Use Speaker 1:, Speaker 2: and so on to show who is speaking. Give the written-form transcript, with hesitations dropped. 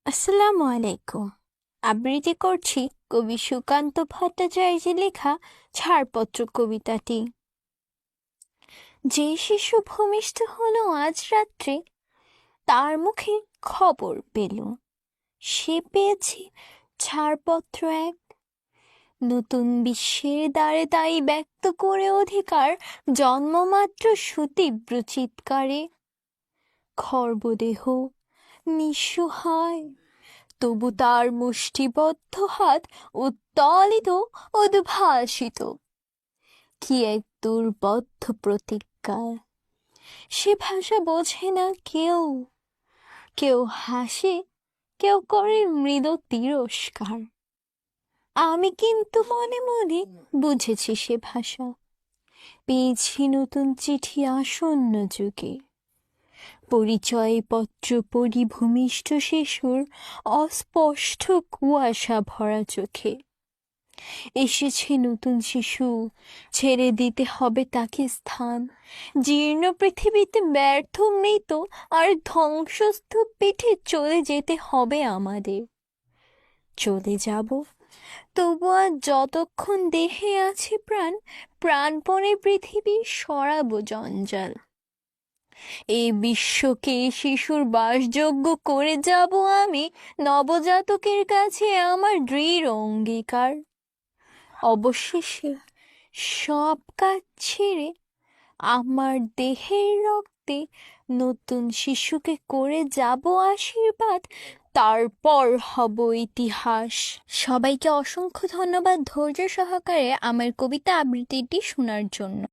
Speaker 1: আসসালামু আলাইকুম। আবৃত্তি করছি কবি সুকান্ত ভট্টাচার্যের লেখা ছাড়পত্র কবিতাটি। যে শিশু ভূমিষ্ঠ হলো আজ রাত্রে, তার মুখে খবর পেল সে পেয়েছে ছাড়পত্র এক। নতুন বিশ্বের দ্বারে তাই ব্যক্ত করে অধিকার, জন্মমাত্র সুতীব্র চিৎকারে। খর্বদেহ নিঃস্ব হয়, তবু তার মুষ্টিবদ্ধ হাত উত্তোলিত উদ্ভাসিত। কি এক দুর্বোধ্য প্রতিজ্ঞা! সে ভাষা বোঝে না কেউ, কেউ হাসে, কেউ করে মৃদু তিরস্কার। আমি কিন্তু মনে মনে বুঝেছি সে ভাষা, পেয়েছি নতুন চিঠি আসন্ন যুগে। পরিচয়পত্র পড়ি ভূমিষ্ঠ শিশুর অস্পষ্ট কুয়াশা ভরা চোখে। এসেছে নতুন শিশু, ছেড়ে দিতে হবে তাকে স্থান। জীর্ণ পৃথিবীতে ব্যর্থ মৃত আর ধ্বংসস্তূপ পিঠে চলে যেতে হবে আমাদের। চলে যাব, তবু আর যতক্ষণ দেহে আছে প্রাণ, প্রাণপণে পৃথিবী সরাবো জঞ্জাল। এই বিশ্বকে শিশুর বাসযোগ্য করে যাব আমি, নবজাতকের কাছে আমার দৃঢ় অঙ্গীকার। অবশেষে সব কাজ ছেড়ে আমার দেহের রক্তে নতুন শিশুকে করে যাব আশীর্বাদ, তারপর হব ইতিহাস। সবাইকে অসংখ্য ধন্যবাদ ধৈর্য সহকারে আমার কবিতা আবৃত্তিটি শোনার জন্য।